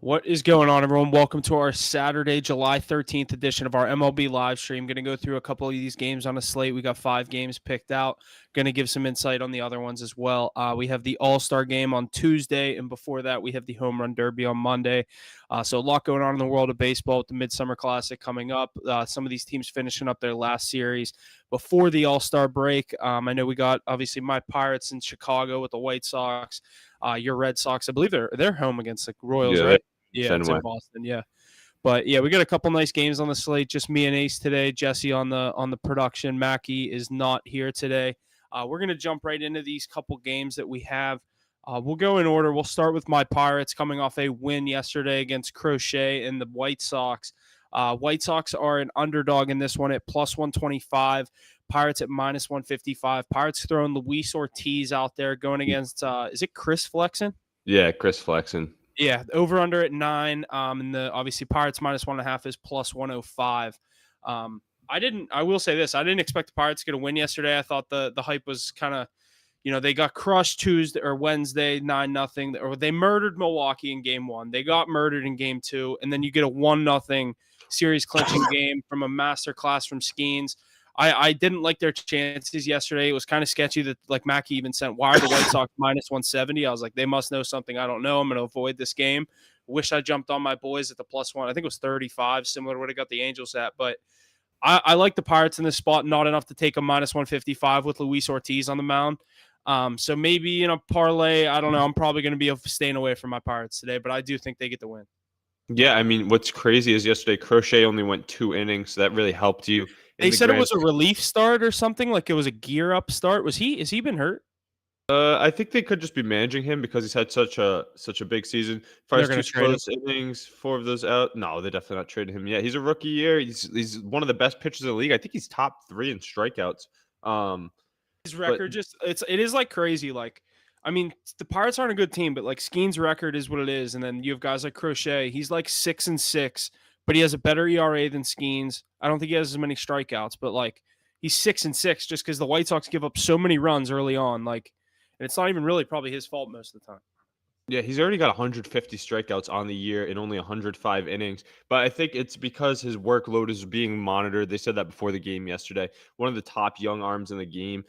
What is going on, everyone? Welcome to our Saturday, July 13th edition of our MLB live stream. Going to go through a couple of these games on a slate. We got 5 games picked out. Going to give some insight on the other ones as well. We have the All-Star game on Tuesday, and before that, we have the Home Run Derby on Monday. So a lot going on in the world of baseball with the Midsummer Classic coming up. Some of these teams finishing up their last series before the All-Star break. I know we got, obviously, my Pirates in Chicago with the White Sox. Your Red Sox, I believe they're home against the Royals, Yeah, right? Yeah, it's Fenway. in Boston. Yeah, but yeah, we got a couple nice games on the slate. Just me and Ace today. Jesse on the production. Mackie is not here today. We're gonna jump right into these couple games that we have. We'll go in order. We'll start with my Pirates coming off a win yesterday against Crochet and the White Sox. White Sox are an underdog in this one at plus 125. Pirates at minus 155. Pirates throwing Luis Ortiz out there going against, is it Chris Flexen? Yeah, Chris Flexen. Yeah, over under at 9. And the obviously Pirates minus 1.5 is plus 105. I will say this. I didn't expect the Pirates to get a win yesterday. I thought the hype was kind of, they got crushed Tuesday or Wednesday 9-0, or they murdered Milwaukee in game 1. They got murdered in game 2, and then you get a 1-0 series clinching game from a masterclass from Skeens. I didn't like their chances yesterday. It was kind of sketchy that, like, Mackey even sent, why are the White Sox minus 170? I was like, they must know something I don't know. I'm going to avoid this game. Wish I jumped on my boys at the plus 1. I think it was 35, similar to what I got the Angels at. But I like the Pirates in this spot, not enough to take a minus 155 with Luis Ortiz on the mound. So maybe in a parlay, I don't know. I'm probably going to be staying away from my Pirates today, but I do think they get the win. Yeah, I mean, what's crazy is yesterday Crochet only went 2 innings, so that really helped you. They said it was a relief start or something, like it was a gear up start. Has he been hurt? I think they could just be managing him because he's had such a big season. They're First going 2 to trade him. scoreless innings, 4 of those out. No, they're definitely not trading him. Yeah, he's a rookie year. He's one of the best pitchers in the league. I think he's top 3 in strikeouts. His record it is like crazy. Like, I mean, the Pirates aren't a good team, but like Skeen's record is what it is. And then you have guys like Crochet. He's like 6-6, but he has a better ERA than Skeens. I don't think he has as many strikeouts, but like he's 6-6 just because the White Sox give up so many runs early on. Like, and it's not even really probably his fault most of the time. Yeah, he's already got 150 strikeouts on the year in only 105 innings. But I think it's because his workload is being monitored. They said that before the game yesterday. One of the top young arms in the game.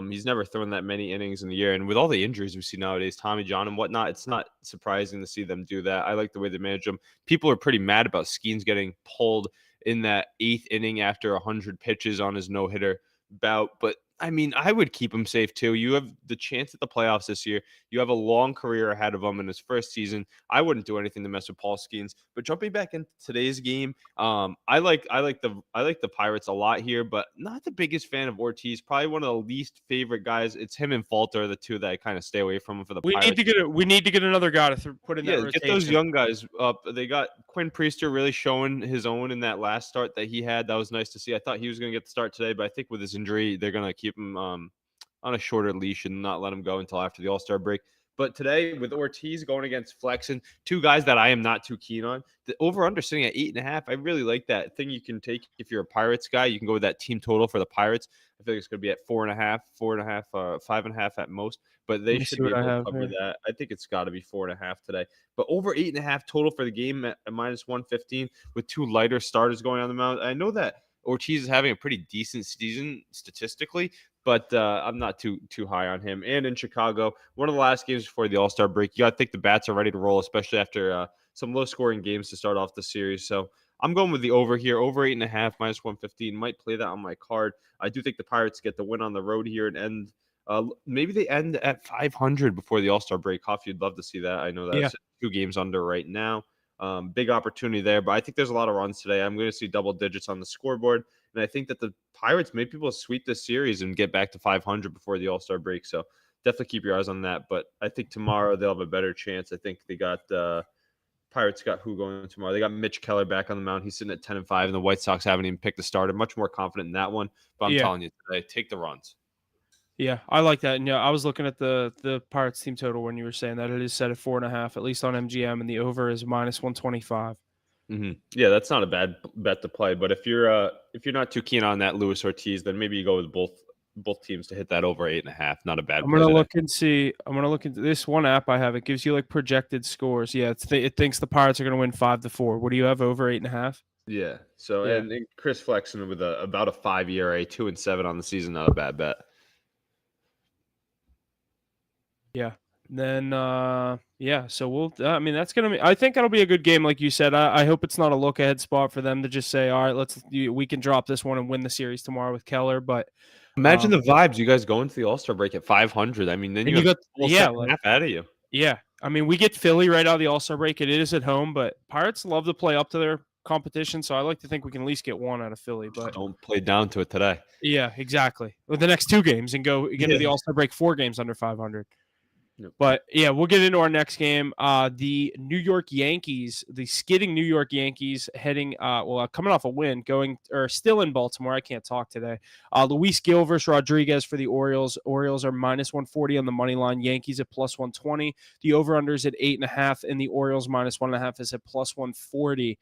He's never thrown that many innings in the year. And with all the injuries we see nowadays, Tommy John and whatnot, it's not surprising to see them do that. I like the way they manage him. People are pretty mad about Skeens getting pulled in that 8th inning after 100 pitches on his no-hitter bout. But I mean, I would keep him safe too. You have the chance at the playoffs this year. You have a long career ahead of him in his first season. I wouldn't do anything to mess with Paul Skeens. But jumping back into today's game, I like the Pirates a lot here, but not the biggest fan of Ortiz. Probably one of the least favorite guys. It's him and Falter are the two that I kind of stay away from for the Pirates. We need to get another guy to put in that rotation. Get those young guys up. They got Quinn Priester really showing his own in that last start that he had. That was nice to see. I thought he was going to get the start today, but I think with his injury, they're going to keep him on a shorter leash and not let him go until after the All-Star break. But today, with Ortiz going against Flexen, 2 guys that I am not too keen on, the over-under sitting at 8.5, I really like that thing you can take if you're a Pirates guy. You can go with that team total for the Pirates. I feel like it's going to be at 4.5, 5.5 at most. But they should be able to cover that. I think it's got to be 4.5 today. But over 8.5 total for the game at minus 115 with 2 lighter starters going on the mound. I know that Ortiz is having a pretty decent season statistically, but I'm not too high on him. And in Chicago, one of the last games before the All-Star break, you got to think the bats are ready to roll, especially after some low-scoring games to start off the series. So I'm going with the over here, over 8.5, minus 115. Might play that on my card. I do think the Pirates get the win on the road here and end. Maybe they end at 500 before the All-Star break. Coffee, you'd love to see that. I know that's 2 games under right now. Big opportunity there, but I think there's a lot of runs today. I'm going to see double digits on the scoreboard, and I think that the Pirates may be able to sweep this series and get back to 500 before the All-Star break. So definitely keep your eyes on that. But I think tomorrow they'll have a better chance. I think they got Pirates got who going tomorrow? They got Mitch Keller back on the mound. He's sitting at 10-5, and the White Sox haven't even picked a starter. Much more confident in that one. But I'm telling you today, take the runs. Yeah, I like that. And yeah, I was looking at the Pirates team total when you were saying that it is set at 4.5, at least on MGM, and the over is minus 125. Mm-hmm. Yeah, that's not a bad bet to play. But if you're not too keen on that Luis Ortiz, then maybe you go with both both teams to hit that over 8.5. Not a bad I'm play gonna today. look and see. I'm gonna look into this one app I have. It gives you like projected scores. Yeah, it thinks the Pirates are gonna win 5-4. What do you have over 8.5? Yeah. So Yeah. and Chris Flexen with about a 5 ERA, 2-7 on the season. Not a bad bet. Yeah. Then yeah, so we'll I mean that's gonna be I think that'll be a good game, like you said. I hope it's not a look ahead spot for them to just say, all right, we can drop this one and win the series tomorrow with Keller. But Imagine the vibes. You guys go into the All-Star break at 500. I mean, then and you you have got the whole yeah, second half out of you. yeah. I mean, we get Philly right out of the All-Star break. It is at home, but Pirates love to play up to their competition, so I like to think we can at least get one out of Philly. But Don't play down to it today. yeah, exactly. With the next two games and get into the Yeah. All-Star break 4 games under 500. Yep. But yeah, we'll get into our next game. The New York Yankees, the skidding New York Yankees, heading coming off a win, going or still in Baltimore. I can't talk today. Luis Gil versus Rodriguez for the Orioles. Orioles are -140 on the money line. Yankees at +120. The over/under is at 8.5, and the Orioles -1.5 is at +140.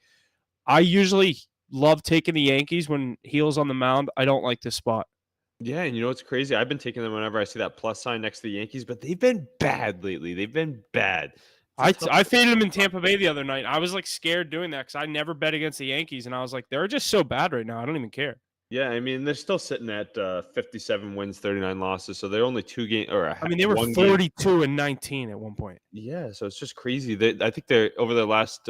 I usually love taking the Yankees when Gil's on the mound. I don't like this spot. Yeah, and you know what's crazy? I've been taking them whenever I see that plus sign next to the Yankees, but they've been bad lately. They've been bad. It's a tough I faded him in Tampa Bay the other night. I was like scared doing that because I never bet against the Yankees, and I was like, they're just so bad right now. I don't even care. Yeah, I mean, they're still sitting at 57 wins, 39 losses, so they're only 2 game or I mean, they were 42-19 at one point. Yeah, so it's just crazy. I think they're over their last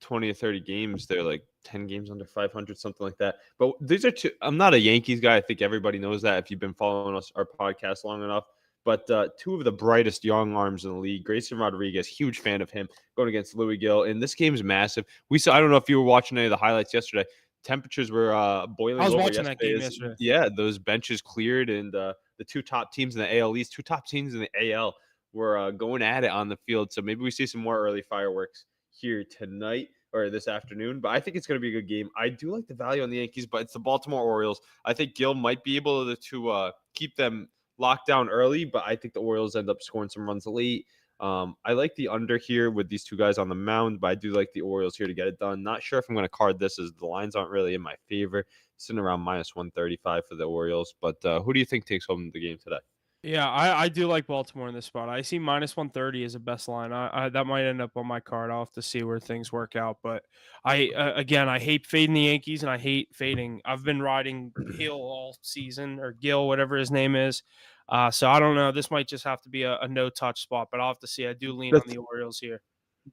20 or 30 games, they're like 10 games under 500, something like that. But these are two. I'm not a Yankees guy. I think everybody knows that if you've been following our podcast long enough. But two of the brightest young arms in the league, Grayson Rodriguez, huge fan of him, going against Louis Gill. And this game's massive. I don't know if you were watching any of the highlights yesterday. Temperatures were boiling I was over watching that game yesterday. Yeah, those benches cleared, and the two top teams in the AL East, two top teams in the AL were going at it on the field. So maybe we see some more early fireworks here tonight or this afternoon. But I think it's going to be a good game. I do like the value on the Yankees, but it's the Baltimore Orioles. I think Gill might be able to keep them locked down early, but I think the Orioles end up scoring some runs late. I like the under here with these two guys on the mound, but I do like the Orioles here to get it done. Not sure if I'm going to card this as the lines aren't really in my favor. Sitting around -135 for the Orioles. But who do you think takes home the game today? Yeah, I do like Baltimore in this spot. I see -130 as the best line. I that might end up on my card. I'll have to see where things work out. But again, I hate fading the Yankees and I hate fading. I've been riding Hill all season or Gill, whatever his name is. So I don't know. This might just have to be a no touch spot, but I'll have to see. I do lean on the Orioles here.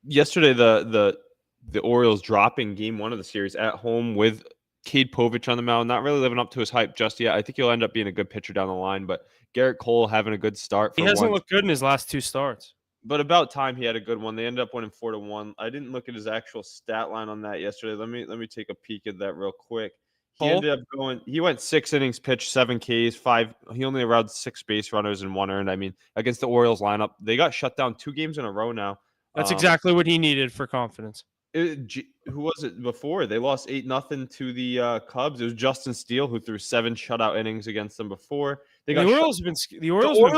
Yesterday, the Orioles dropping game 1 of the series at home with Cade Povich on the mound, not really living up to his hype just yet. I think he'll end up being a good pitcher down the line, but Garrett Cole having a good start He for hasn't once. looked good in his last 2 starts. But about time he had a good one. They ended up winning 4-1. I didn't look at his actual stat line on that yesterday. Let me take a peek at that real quick. He went 6 innings pitched, 7 Ks, 5. He only allowed 6 base runners and 1 earned. I mean, against the Orioles lineup, they got shut down 2 games in a row now. That's exactly what he needed for confidence. Who was it before? They lost 8-0 to the Cubs. It was Justin Steele who threw 7 shutout innings against them before. The Orioles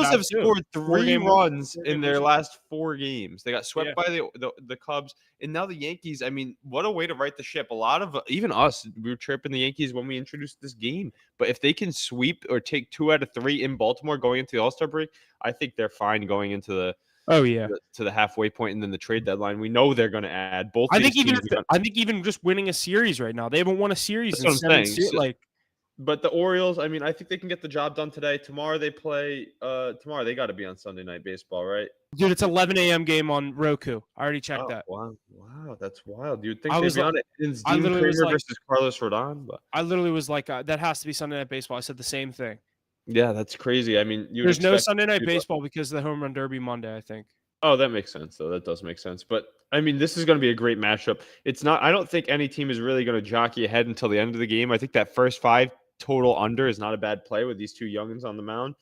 have scored 3 runs in their last 4 games. They got swept by the Cubs, and now the Yankees. I mean, what a way to right the ship. A lot of even us, we were tripping the Yankees when we introduced this game. But if they can sweep or take 2 out of 3 in Baltimore going into the All-Star break, I think they're fine going into the to the halfway point and then the trade deadline. We know they're going to add both. I think even just winning a series right now, they haven't won a series. That's what I'm saying. But the Orioles, I mean, I think they can get the job done today. Tomorrow they play. Tomorrow they got to be on Sunday Night Baseball, right? Dude, it's 11 a.m. game on Roku. I already checked that. Wow, that's wild. You'd think they'd be on it. It's Dean Kramer versus Carlos Rodon, but I literally was like, that has to be Sunday Night Baseball. I said the same thing. Yeah, that's crazy. I mean, there's no Sunday Night Baseball because of the Home Run Derby Monday, I think. Oh, that makes sense, though. That does make sense. But, I mean, this is going to be a great matchup. I don't think any team is really going to jockey ahead until the end of the game. I think that first 5 total under is not a bad play with these 2 youngins on the mound.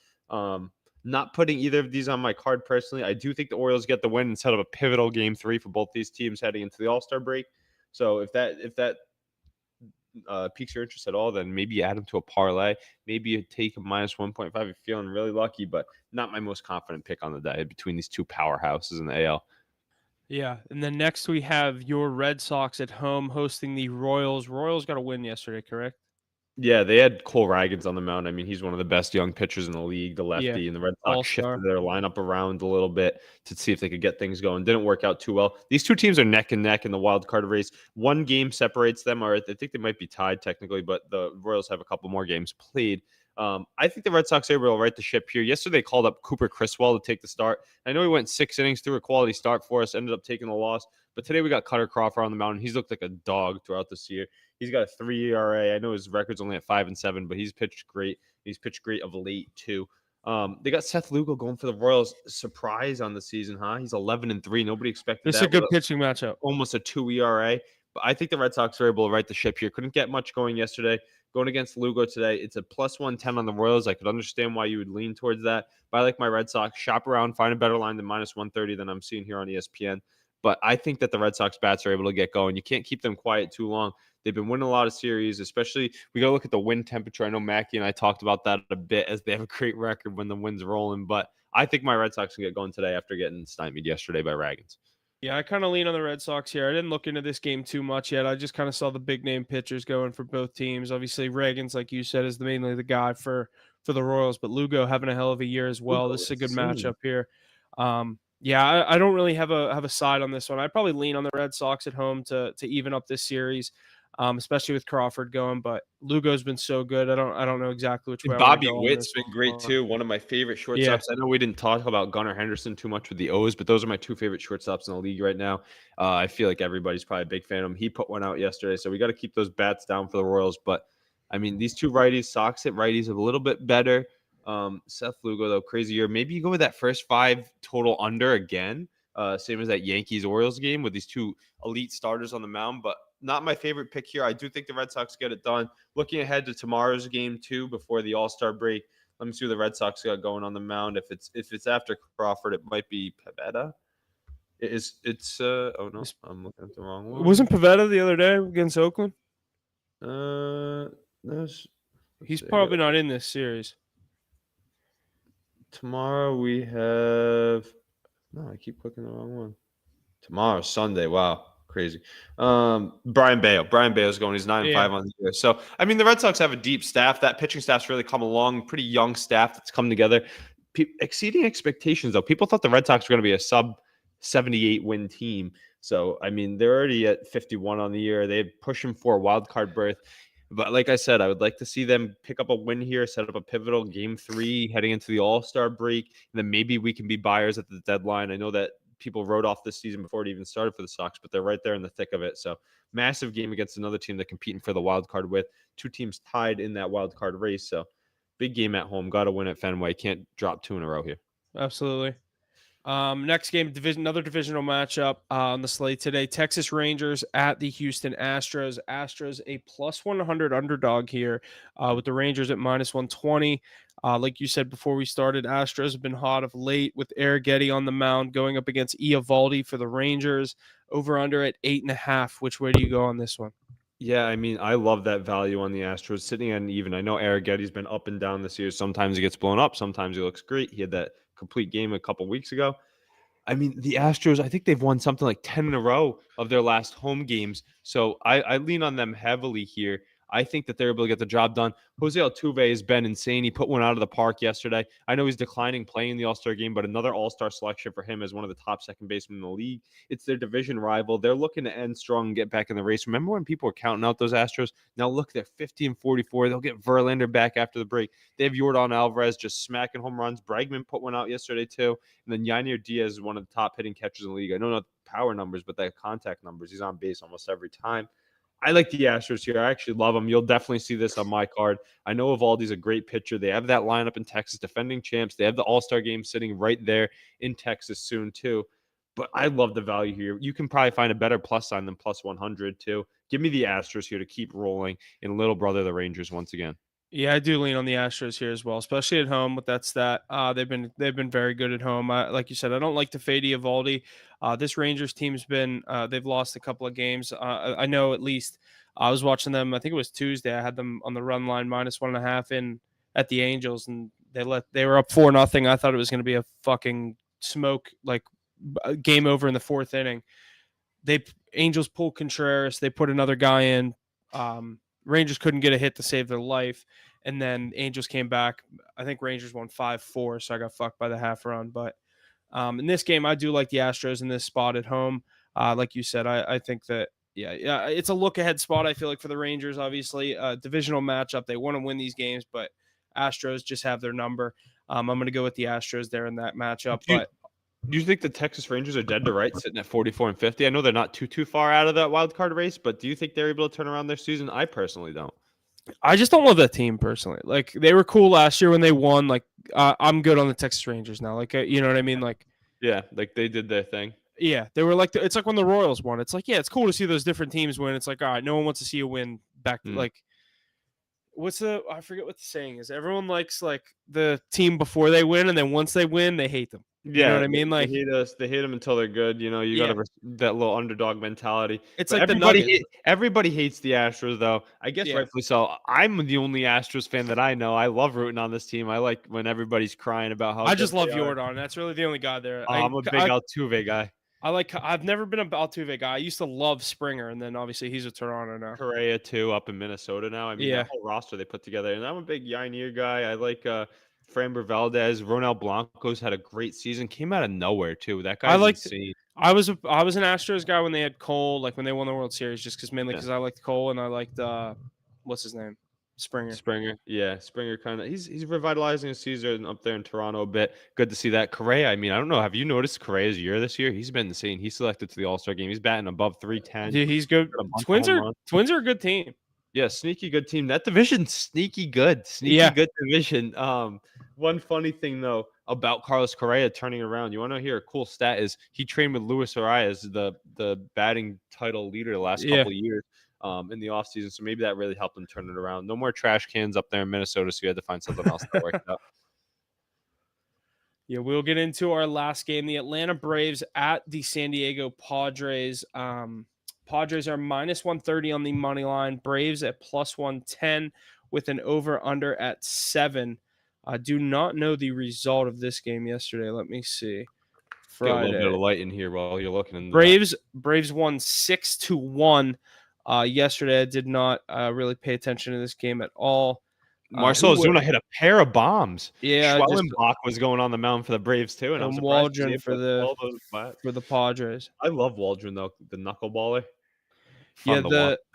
Not putting either of these on my card personally. I do think the Orioles get the win instead of a pivotal game 3 for both these teams heading into the All-Star break. So if that piques your interest at all, then maybe you add them to a parlay. Maybe you take a -1.5 if you're feeling really lucky, but not my most confident pick on the day between these 2 powerhouses in the AL. Yeah, and then next we have your Red Sox at home hosting the Royals. Royals got a win yesterday, correct? Yeah, they had Cole Ragans on the mound. I mean, he's one of the best young pitchers in the league, the Yeah, lefty, and the Red Sox all-star. shifted their lineup around a little bit to see if they could get things going. Didn't work out too well. These two teams are neck and neck in the wild card race. One game separates them, or I think they might be tied technically, but the Royals have a couple more games played. I think the Red Sox are able to right the ship here. Yesterday, they called up Cooper Criswell to take the start. I know he went 6 innings, threw a quality start for us, ended up taking the loss. But today we got Cutter Crawford on the mound. He's looked like a dog throughout this year. He's got a 3 ERA. I know his record's only at 5-7, but he's pitched great. He's pitched great of late too. They got Seth Lugo going for the Royals. Surprise on the season, huh? He's 11-3. Nobody expected This is that. a good pitching matchup. Almost a 2 ERA. But I think the Red Sox are able to right the ship here. Couldn't get much going yesterday. Going against Lugo today, it's a plus 110 on the Royals. I could understand why you would lean towards that. But I like my Red Sox. Shop around, find a better line than minus 130 than I'm seeing here on ESPN. But I think that the Red Sox bats are able to get going. You can't keep them quiet too long. They've been winning a lot of series, especially we got to look at the win temperature. I know Mackie and I talked about that a bit as they have a great record when the wind's rolling. But I think my Red Sox can get going today after getting stymied yesterday by Ragans. Yeah, I kind of lean on the Red Sox here. I didn't look into this game too much yet. I just kind of saw the big name pitchers going for both teams. Obviously, Reagan's, like you said, is mainly the guy for the Royals, but Lugo having a hell of a year as well. Lugo This is a good insane. matchup here. Yeah, I don't really have a side on this one. I'd probably lean on the Red Sox at home to even up this series, especially with Crawford going. But Lugo's been so good. I don't know exactly which way I want Bobby to go on Witt's this been great one. too. One of my favorite shortstops. Yeah. I know we didn't talk about Gunnar Henderson too much with the O's, but those are my two favorite shortstops in the league right now. I feel like everybody's probably a big fan of him. He put one out yesterday, so we got to keep those bats down for the Royals. But I mean, these two righties, Sox at righties, a little bit better. Seth Lugo though, crazy year. Maybe you go with that first 5 total under again. Same as that Yankees-Orioles game with these two elite starters on the mound, but not my favorite pick here. I do think the Red Sox get it done. Looking ahead to tomorrow's game too, before the All-Star break, let me see what the Red Sox got going on the mound. If it's after Crawford, it might be Pivetta. Oh no, I'm looking at the wrong one. Wasn't Pivetta the other day against Oakland? He's probably not in this series. Tomorrow we have. No, I keep clicking the wrong one. Tomorrow, Sunday. Wow, crazy. Brian Bayo. Brian Bayo's going. He's 9-5 on the year. So, I mean, the Red Sox have a deep staff. That pitching staff's really come along. Pretty young staff that's come together. Exceeding expectations, though. People thought the Red Sox were going to be a sub 78 win team. So, I mean, they're already at 51 on the year. They're pushing for a wild card berth. But like I said, I would like to see them pick up a win here, set up a pivotal game 3 heading into the All-Star break, and then maybe we can be buyers at the deadline. I know that people wrote off this season before it even started for the Sox, but they're right there in the thick of it. So massive game against another team they're competing for the wild card with. 2 teams tied in that wild card race. So big game at home. Got to win at Fenway. Can't drop 2 in a row here. Absolutely. Next game, another divisional matchup on the slate today. Texas Rangers at the Houston Astros. Astros a plus 100 underdog here with the Rangers at minus 120. Like you said before we started, Astros have been hot of late with Arrighetti on the mound going up against Eovaldi for the Rangers. Over under at 8.5. Which way do you go on this one? Yeah, I mean, I love that value on the Astros sitting at an even. I know Arrighetti's been up and down this year. Sometimes he gets blown up. Sometimes he looks great. He had that complete game a couple weeks ago. I mean, the Astros, I think they've won something like 10 in a row of their last home games. So I lean on them heavily here. I think that they're able to get the job done. Jose Altuve has been insane. He put one out of the park yesterday. I know he's declining playing the All-Star game, but another All-Star selection for him as one of the top second basemen in the league. It's their division rival. They're looking to end strong and get back in the race. Remember when people were counting out those Astros? Now look, they're 50-44. They'll get Verlander back after the break. They have Yordan Alvarez just smacking home runs. Bregman put one out yesterday too. And then Yainer Diaz is one of the top hitting catchers in the league. I know not the power numbers, but the contact numbers. He's on base almost every time. I like the Astros here. I actually love them. You'll definitely see this on my card. I know Eovaldi's a great pitcher. They have that lineup in Texas, defending champs. They have the All-Star game sitting right there in Texas soon, too. But I love the value here. You can probably find a better plus sign than plus 100, too. Give me the Astros here to keep rolling, and little brother, the Rangers, once again. Yeah, I do lean on the Astros here as well, especially at home with that stat. They've been very good at home. Like you said, I don't like to fade Eovaldi. This Rangers team's been they've lost a couple of games. I know at least I was watching them. I think it was Tuesday. I had them on the run line minus 1.5 in at the Angels, and they were up 4-0. I thought it was going to be a fucking smoke game over in the 4th inning. Angels pulled Contreras. They put another guy in. Rangers couldn't get a hit to save their life, and then Angels came back. I think Rangers won 5-4, so I got fucked by the half run. But in this game, I do like the Astros in this spot at home. Like you said, I think that yeah, it's a look ahead spot. I feel like for the Rangers, obviously, divisional matchup. They want to win these games, but Astros just have their number. I'm going to go with the Astros there in that matchup. But Do you think the Texas Rangers are dead to rights, sitting at 44 and 50? I know they're not too far out of that wild card race, but do you think they're able to turn around their season? I personally don't. I just don't love that team personally. Like they were cool last year when they won. Like I'm good on the Texas Rangers now. Like you know what I mean? Like Yeah, like they did their thing. yeah, they were like it's like when the Royals won. It's like yeah, it's cool to see those different teams win. It's like all right, no one wants to see you win back. Like I forget what the saying is. Everyone likes like the team before they win, and then once they win, they hate them. You know what I mean? They Like hate us. They hate them until they're good. You know, you got to that little underdog mentality. it's But like the Nuggets. everybody hates the Astros, though. I guess Yeah. rightfully so. I'm the only Astros fan that I know. I love rooting on this team. I like when everybody's crying about how I just good love they are. Jordan. That's really the only guy there. I'm a big Altuve guy. I've never been a Altuve guy. I used to love Springer, and then obviously he's a Toronto now. Correa too, up in Minnesota now. I mean, Yeah. that whole roster they put together. And I'm a big Yainier guy. I like Framber Valdez. Ronel Blanco's had a great season. Came out of nowhere too. That guy's insane. I was an Astros guy when they had Cole, like when they won the World Series, just mainly because I liked Cole and I liked what's his name, Springer. Yeah, Springer kind of he's revitalizing his season up there in Toronto a bit. Good to see that. Correa, I mean, I don't know. Have you noticed Correa's year this year? He's been insane. He's selected to the All-Star game. He's batting above 310. Yeah, he's good. Twins are a good team. Yeah, sneaky good team. That division's sneaky good. Good division. One funny thing though about Carlos Correa turning around. You want to hear a cool stat is he trained with Luis Arias, the batting title leader the last couple of years. In the offseason. So maybe that really helped him turn it around. No more trash cans up there in Minnesota, so you had to find something else that worked out. Yeah, we'll get into our last game. The Atlanta Braves at the San Diego Padres. Padres are minus 130 on the money line. Braves at plus 110 with an over-under at 7. I do not know the result of this game yesterday. Let me see. Friday. Get a little bit of light in here while you're looking. Into Braves won 6-1. Yesterday, I did not really pay attention to this game at all. Marcell Ozuna hit a pair of bombs. Yeah, Schwellenbach was going on the mound for the Braves too, and I'm surprised Waldron for the Padres. I love Waldron though, the knuckleballer.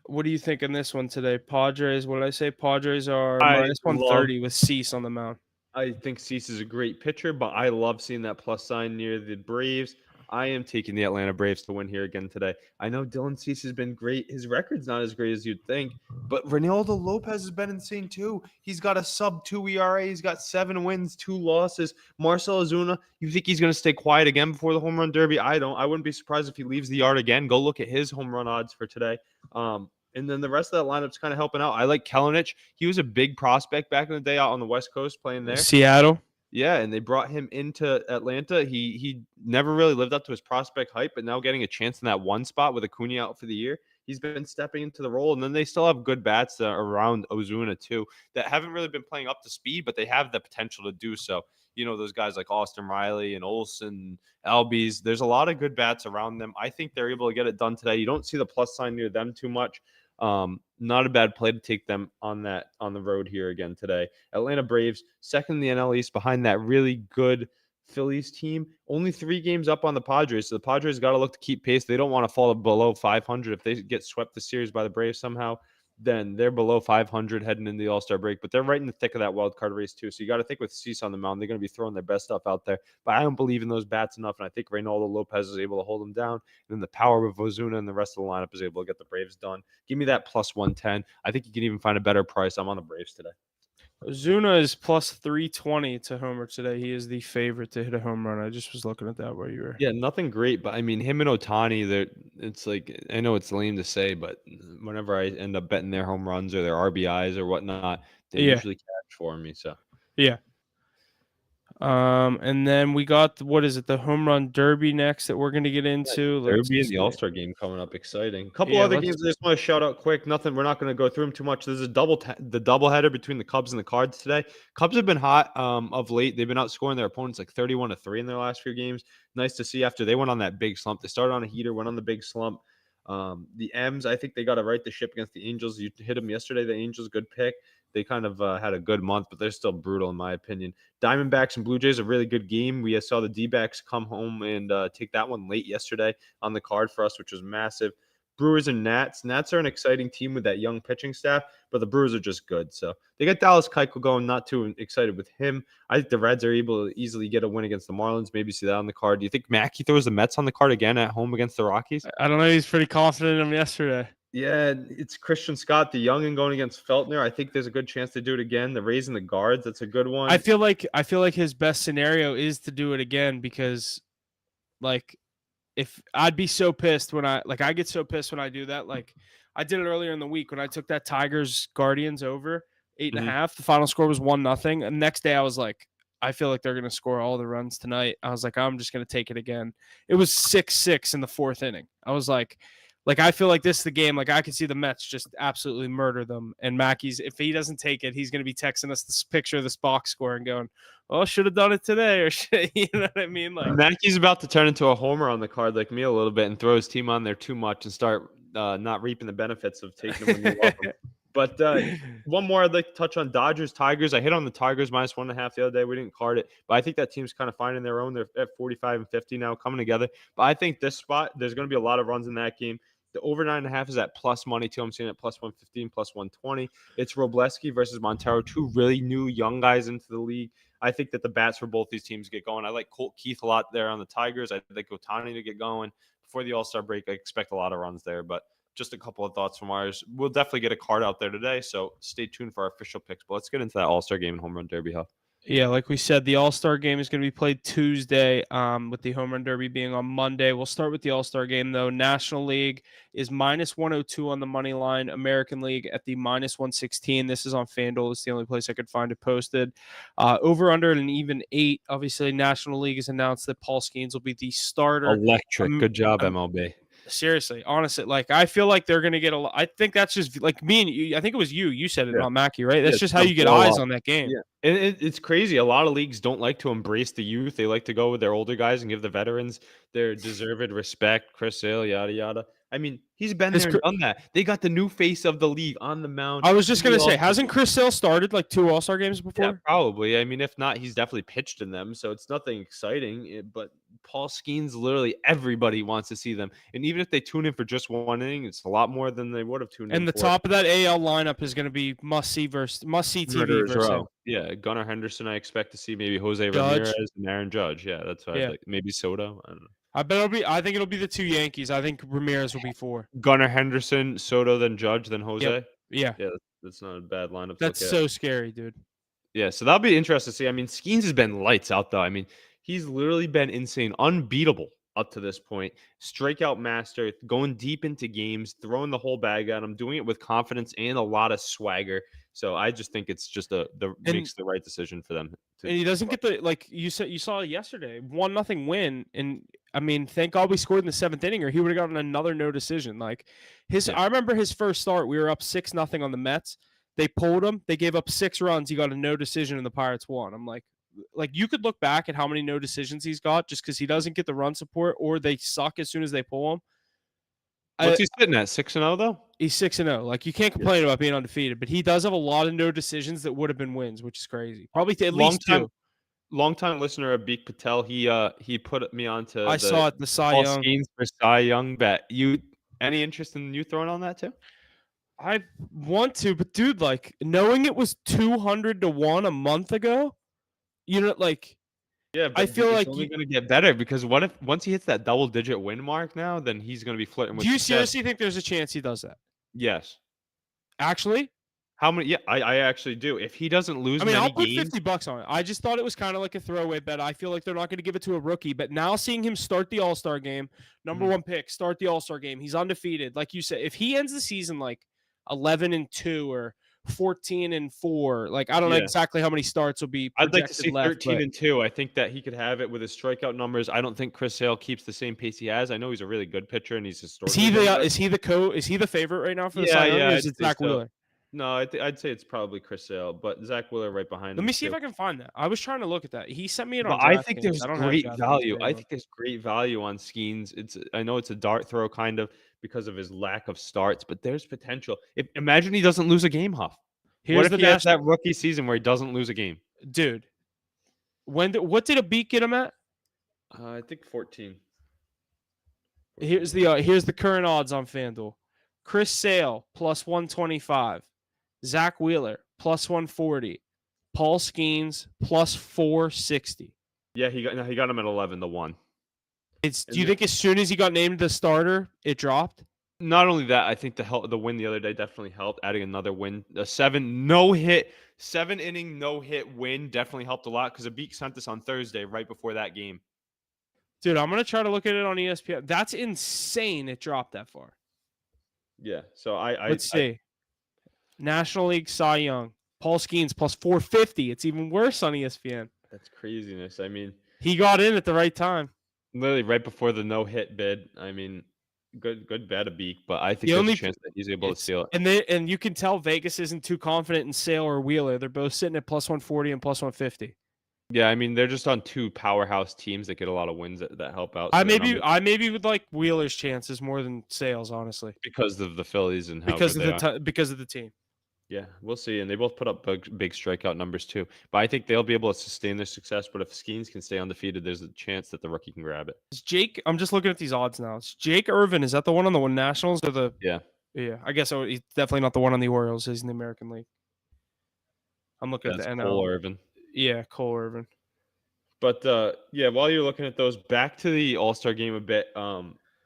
What do you think in this one today? Padres. What did I say? Padres are minus 130 with Cease on the mound. I think Cease is a great pitcher, but I love seeing that plus sign near the Braves. I am taking the Atlanta Braves to win here again today. I know Dylan Cease has been great. His record's not as great as you'd think, but Reynaldo Lopez has been insane too. He's got a sub-2 ERA. He's got 7 wins, 2 losses. Marcell Ozuna, you think he's going to stay quiet again before the home run derby? I don't. I wouldn't be surprised if he leaves the yard again. Go look at his home run odds for today. And then the rest of that lineup's kind of helping out. I like Kelenic. He was a big prospect back in the day out on the West Coast playing there. Seattle. Yeah, and they brought him into Atlanta. He never really lived up to his prospect hype, but now getting a chance in that one spot with Acuna out for the year, he's been stepping into the role. And then they still have good bats around Ozuna too that haven't really been playing up to speed, but they have the potential to do so. You know, those guys like Austin Riley and Olsen, Albies, there's a lot of good bats around them. I think they're able to get it done today. You don't see the plus sign near them too much. Not a bad play to take them on the road here again today. Atlanta Braves, second in the NL East behind that really good Phillies team. Only 3 games up on the Padres. So the Padres got to look to keep pace. They don't want to fall below 500. If they get swept the series by the Braves somehow, then they're below 500 heading into the All-Star break. But they're right in the thick of that wild card race too. So you got to think with Cease on the mound, they're going to be throwing their best stuff out there. But I don't believe in those bats enough, and I think Reynaldo Lopez is able to hold them down. And then the power of Ozuna and the rest of the lineup is able to get the Braves done. Give me that plus 110. I think you can even find a better price. I'm on the Braves today. Ozuna is plus 320 to homer today. He is the favorite to hit a home run. I just was looking at that while you were. Yeah, nothing great, but I mean, him and Ohtani, it's like, I know it's lame to say, but whenever I end up betting their home runs or their RBIs or whatnot, they usually catch for me. So yeah. And then we got the home run derby next that we're going to get into. Derby and the All-Star game coming up, exciting. A couple other games I just want to shout out quick. Nothing, we're not going to go through them too much. There's the doubleheader between the Cubs and the Cards today. Cubs have been hot of late. They've been outscoring their opponents like 31-3 in their last few games. Nice to see after they went on that big slump. They started on a heater, went on the big slump. The M's, I think they got to right the ship against the Angels. You hit them yesterday. The Angels, good pick. They kind of had a good month, but they're still brutal in my opinion. Diamondbacks and Blue Jays, a really good game. We saw the D-backs come home and take that one late yesterday on the card for us, which was massive. Brewers and Nats. Nats are an exciting team with that young pitching staff, but the Brewers are just good. So they got Dallas Keuchel going. Not too excited with him. I think the Reds are able to easily get a win against the Marlins. Maybe see that on the card. Do you think Mackey throws the Mets on the card again at home against the Rockies? I don't know. He's pretty confident in him yesterday. Yeah, it's Christian Scott, the youngin, going against Feltner. I think there's a good chance to do it again. The Rays and the Guards, that's a good one. I feel like his best scenario is to do it again because, like, if I'd be so pissed when I get so pissed when I do that. Like, I did it earlier in the week when I took that Tigers Guardians over 8.5. The final score was 1-0. And next day I was like, I feel like they're gonna score all the runs tonight. I was like, I'm just gonna take it again. It was 6-6 in the fourth inning. I was like I feel like this is the game. Like I could see the Mets just absolutely murder them. And Mackey's, if he doesn't take it, he's gonna be texting us this picture of this box score and going, "Oh, should have done it today," or shit. You know what I mean? Like Mackey's about to turn into a homer on the card like me a little bit and throw his team on there too much and start not reaping the benefits of taking them when you love them. But one more I'd like to touch on: Dodgers, Tigers. I hit on the Tigers -1.5 the other day. We didn't card it, but I think that team's kind of finding their own. They're at 45 and 50 now, coming together. But I think this spot, there's going to be a lot of runs in that game. The over 9.5 is at plus money too. I'm seeing it +115, +120. It's Robleski versus Montero, two really new young guys into the league. I think that the bats for both these teams get going. I like Colt Keith a lot there on the Tigers. I like Ohtani to get going before the All-Star break. I expect a lot of runs there, but just a couple of thoughts from ours. We'll definitely get a card out there today, so stay tuned for our official picks. But let's get into that All-Star game and home run derby, Huff. Yeah, like we said, the All-Star game is going to be played Tuesday, with the home run derby being on Monday. We'll start with the All-Star game, though. National League is -102 on the money line. American League at the -116. This is on FanDuel. It's the only place I could find it posted. Over under an even 8. Obviously, National League has announced that Paul Skeens will be the starter. Electric. Good job, MLB. Seriously, honestly, like I feel like they're gonna get a lot. I think that's just like me and you. I think it was you. You said it, not Mackey, right? That's just how you get eyes on that game. Yeah, and it's crazy. A lot of leagues don't like to embrace the youth. They like to go with their older guys and give the veterans their deserved respect. Chris Sale, yada yada. I mean, he's been there and done that. They got the new face of the league on the mound. I was just gonna say, hasn't Chris Sale started like 2 All-Star games before? Yeah, probably. I mean, if not, he's definitely pitched in them, so it's nothing exciting. But Paul Skeens, literally everybody wants to see them, and even if they tune in for just one inning, it's a lot more than they would have tuned in. And the top of that AL lineup is going to be must-see TV versus. Yeah, Gunnar Henderson. I expect to see maybe Jose Ramirez and Aaron Judge. Yeah, that's what I like. Maybe Soto. I don't know. I think it'll be the 2 Yankees. I think Ramirez will be 4. Gunnar Henderson, Soto, then Judge, then Jose. Yeah, that's not a bad lineup. That's so scary, dude. Yeah, so that'll be interesting to see. I mean, Skeens has been lights out though. I mean, he's literally been insane, unbeatable up to this point. Strikeout master, going deep into games, throwing the whole bag at him, doing it with confidence and a lot of swagger. So I just think it's just makes the right decision for them. And he doesn't get the, like you said, you saw yesterday, 1-0 win. And I mean, thank God we scored in the 7th inning, or he would have gotten another no decision. Like I remember his first start, we were up 6-0 on the Mets. They pulled him. They gave up 6 runs. He got a no decision, and the Pirates won. I'm like you could look back at how many no decisions he's got just because he doesn't get the run support, or they suck as soon as they pull him. What's he sitting at? 6-0 though? He's 6-0. Like you can't complain about being undefeated, but he does have a lot of no decisions that would have been wins, which is crazy. Probably at least 2. Long-time listener of Beak Patel, he put me onto. I saw it. The Cy Young. Skeens for Cy Young bet. You any interest in you throwing on that too? I want to, but dude, like knowing it was 200 to 1 a month ago, you know, like. Yeah, but I feel like he's going to get better because what if once he hits that double-digit win mark now, then he's going to be flirting with. Do you seriously think there's a chance he does that? Yes. Actually? How many? Yeah, I actually do. If he doesn't lose, I'll put $50 on it. I just thought it was kind of like a throwaway bet. I feel like they're not going to give it to a rookie, but now seeing him start the All-Star game, number 1 pick, start the All-Star game, he's undefeated. Like you said, if he ends the season like 11-2 or 14-4, like I don't know exactly how many starts will be. I'd like to see 13-2. I think that he could have it with his strikeout numbers. I don't think Chris Sale keeps the same pace he has. I know he's a really good pitcher and he's historically. Is he the favorite right now for the Cy Young? Or is it Zach Wheeler? No, I'd say it's probably Chris Sale, but Zach Wheeler right behind Let him me see if too. I can find that. I was trying to look at that. He sent me it But on I think DraftKings. there's I don't have great DraftKings value. I available. think there's great value on Skeens. I know it's a dart throw kind of because of his lack of starts, but there's potential. Imagine he doesn't lose a game, Huff. What Here's if the he has national that rookie season where he doesn't lose a game? dude. What did a beat get him at? I think 14. 14 Here's wins. the current odds on FanDuel. Chris Sale plus 125, Zach Wheeler plus 140, Paul Skeens plus 460. Yeah, he got him at 11 to 1. Do you think as soon as he got named the starter, it dropped? Not only that, I think the win the other day definitely helped. Adding another win, a 7 inning no hit win definitely helped a lot because Abik sent this on Thursday right before that game. Dude, I'm gonna try to look at it on ESPN. That's insane. It dropped that far. Yeah, so Let's see. National League Cy Young. Paul Skeens plus 450. It's even worse on ESPN. That's craziness. I mean, he got in at the right time. Literally right before the no hit bid. I mean, good bet Abik, but I think there's a chance that he's able to steal it. And you can tell Vegas isn't too confident in Sale or Wheeler. They're both sitting at plus 140 and plus 150. Yeah, I mean they're just on two powerhouse teams that get a lot of wins that help out. I maybe would like Wheeler's chances more than Sale's, honestly, because of the Phillies and how because of the team. Yeah, we'll see, and they both put up big strikeout numbers too. But I think they'll be able to sustain their success. But if Skeens can stay undefeated, there's a chance that the rookie can grab it. Is Jake? I'm just looking at these odds now. It's Jake Irvin. Is that the one on the Nationals or the? Yeah. Yeah, I guess he's definitely not the one on the Orioles. He's in the American League. I'm looking at the NL. Cole Irvin. Yeah, Cole Irvin. But yeah, while you're looking at those, back to the All-Star game a bit.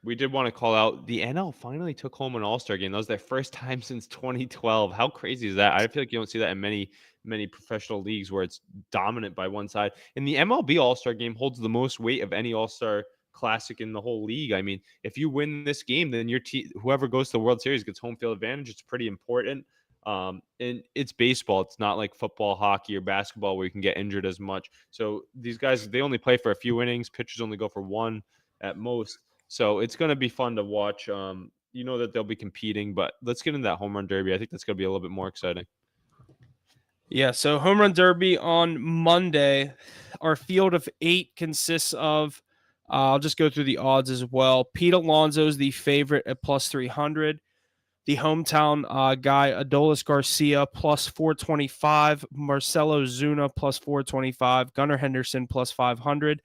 We did want to call out the NL finally took home an All-Star game. That was their first time since 2012. How crazy is that? I feel like you don't see that in many professional leagues where it's dominant by one side. And the MLB All-Star game holds the most weight of any All-Star classic in the whole league. I mean, if you win this game, then your team, whoever goes to the World Series, gets home field advantage. It's pretty important. And it's baseball. It's not like football, hockey, or basketball where you can get injured as much. So these guys, they only play for a few innings. Pitchers only go for one at most. So it's going to be fun to watch. You know that they'll be competing, but let's get into that home run derby. I think that's going to be a little bit more exciting. Yeah, so home run derby on Monday. Our field of 8 consists of, I'll just go through the odds as well. Pete Alonso's the favorite at plus 300. The hometown guy, Adolis Garcia, plus 425. Marcelo Zuna, plus 425. Gunnar Henderson, plus 500.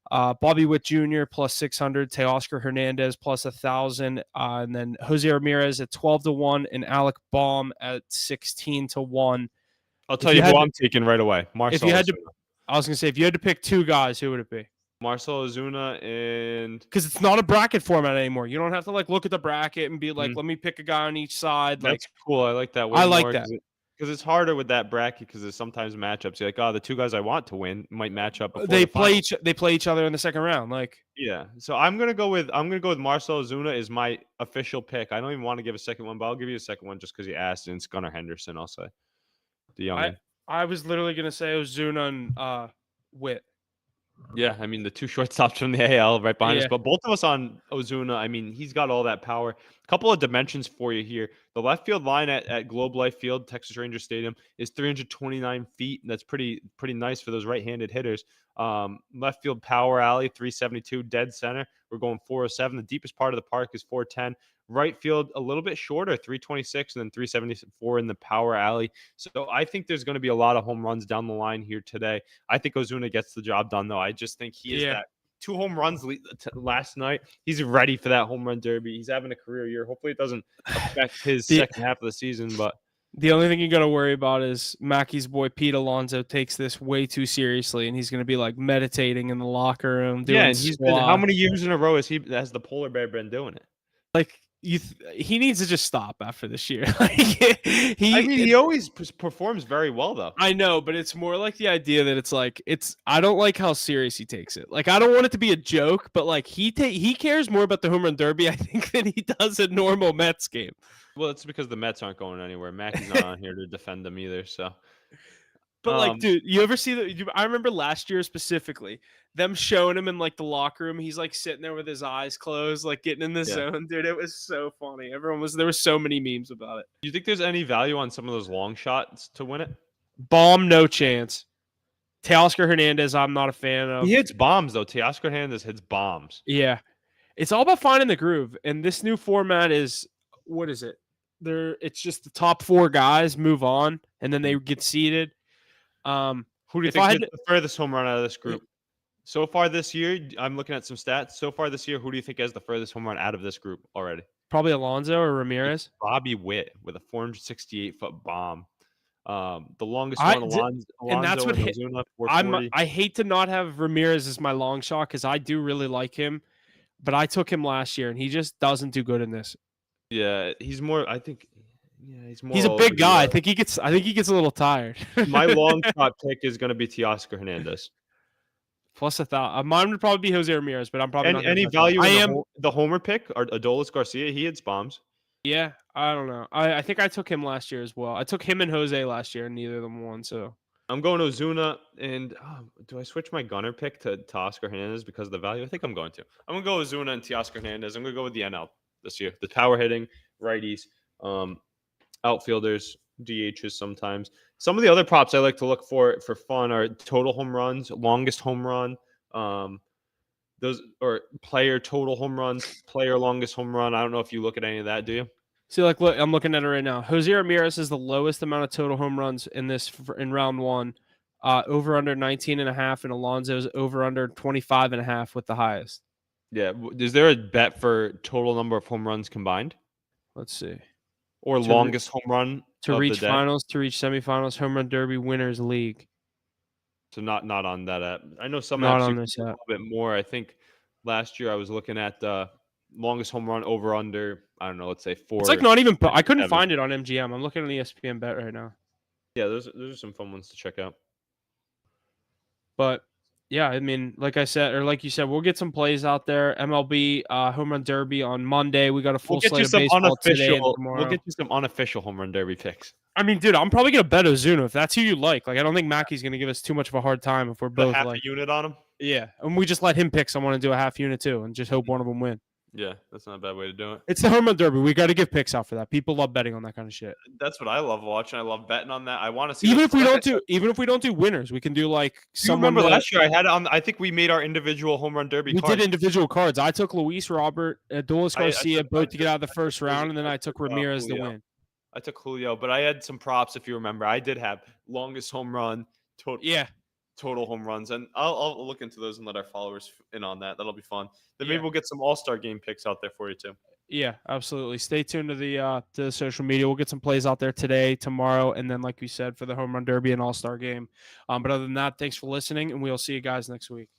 Bobby Witt Jr. plus 600, Teoscar Hernandez plus 1,000, and then Jose Ramirez at 12-1, and Alec Baum at 16-1. I'll tell you who I'm taking right away. Marcelo Ozuna. I was gonna say if you had to pick two guys, who would it be? Marcelo Ozuna, and because it's not a bracket format anymore. You don't have to like look at the bracket and be like, let me pick a guy on each side. That's cool. I like that. I like that. Because it's harder with that bracket because there's sometimes matchups. You're like, oh, the two guys I want to win might match up. They play each other in the second round. Like, yeah. So I'm gonna go with Marcelo Zuna is my official pick. I don't even want to give a second one, but I'll give you a second one just because you asked. And it's Gunnar Henderson. I'll say the young. I was literally gonna say Ozuna and Witt. Yeah, I mean the two shortstops from the AL right behind us, but both of us on Ozuna. I mean, he's got all that power. A couple of dimensions for you here. The left field line at Globe Life Field, Texas Rangers Stadium, is 329 feet. And that's pretty nice for those right-handed hitters. Left field power alley, 372. Dead center, we're going 407. The deepest part of the park is 410. Right field, a little bit shorter, 326, and then 374 in the power alley. So I think there's going to be a lot of home runs down the line here today. I think Ozuna gets the job done, though. I just think he is that 2 home runs last night. He's ready for that home run derby. He's having a career year. Hopefully it doesn't affect his second half of the season. But the only thing you got to worry about is Mackey's boy Pete Alonso takes this way too seriously, and he's going to be like meditating in the locker room. Doing and he's been, how many years in a row has the polar bear been doing it? Like, he needs to just stop after this year. He always performs very well, though. I know, but it's more like the idea that it's like I don't like how serious he takes it. Like, I don't want it to be a joke, but like he cares more about the home run derby, I think, than he does a normal Mets game. Well, it's because the Mets aren't going anywhere. Mackey's not on here to defend them either. So But like, dude, you ever see that? I remember last year specifically, them showing him in like the locker room. He's like sitting there with his eyes closed, like getting in the Yeah. zone. Dude, it was so funny. There were so many memes about it. Do you think there's any value on some of those long shots to win it? Bomb, no chance. Teoscar Hernandez, I'm not a fan of. He hits bombs though. Teoscar Hernandez hits bombs. Yeah, it's all about finding the groove. And this new format is, what is it? It's just the top 4 guys move on, and then they get seeded. Who do you think hit the furthest home run out of this group? So far this year, I'm looking at some stats. So far this year, who do you think has the furthest home run out of this group already? Probably Alonso or Ramirez. It's Bobby Witt with a 468-foot bomb. The longest one, Alonso, and that's what hit. Ozuna, I hate to not have Ramirez as my long shot because I do really like him, but I took him last year and he just doesn't do good in this. Yeah, he's more. I think. Yeah, he's more. He's a big guy. I think he gets a little tired. My long shot pick is going to be Teoscar Hernandez. Plus 1,000. Mine would probably be Jose Ramirez, but I'm probably not any value in the homer pick or Adolis Garcia. He hits bombs. Yeah, I don't know. I think I took him last year as well. I took him and Jose last year, and neither of them won. So I'm going to Ozuna, and do I switch my gunner pick to Teoscar Hernandez because of the value? I think I'm going to. I'm going to go with Ozuna and Teoscar Hernandez. I'm going to go with the NL this year. The power hitting righties, outfielders, DHs sometimes. Some of the other props I like to look for fun are total home runs, longest home run, those or player total home runs, player longest home run. I don't know if you look at any of that, do you? See, like, look, I'm looking at it right now. Jose Ramirez is the lowest amount of total home runs in round 1, over under 19.5, and Alonso's over under 25.5 with the highest. Yeah, is there a bet for total number of home runs combined? Let's see. Or longest home run to reach finals, to reach semifinals, home run derby winners league. So not on that app. I know some not apps on this app. A little bit more. I think last year I was looking at the longest home run over under. I don't know. Let's say 4. It's like not even. I couldn't find it on MGM. I'm looking on ESPN Bet right now. Yeah, those are some fun ones to check out. But yeah, I mean, like I said, or like you said, we'll get some plays out there. MLB home run derby on Monday. We got a full slate of baseball today and tomorrow. We'll get you some unofficial home run derby picks. I mean, dude, I'm probably gonna bet Ozuna if that's who you like. Like, I don't think Mackey's gonna give us too much of a hard time if we're both half like a unit on him. Yeah, and we just let him pick someone and do a half unit too, and just hope one of them win. Yeah, that's not a bad way to do it. It's the home run derby. We got to give picks out for that. People love betting on that kind of shit. That's what I love watching. I love betting on that. I want to see. Even if we don't do winners, we can do like. You remember last year I had on. I think we made our individual home run derby. We did individual cards. I took Luis Robert, Adolis Garcia, both to get out of the first round, and then I took Ramirez to win. I took Julio, but I had some props. If you remember, I did have longest home run total. Yeah. Total home runs, and I'll look into those and let our followers in on that. That'll be fun. Then maybe we'll get some All-Star game picks out there for you too. Yeah, absolutely. Stay tuned to the social media. We'll get some plays out there today, tomorrow, and then like we said for the home run derby and All-Star game. But other than that, thanks for listening, and we'll see you guys next week.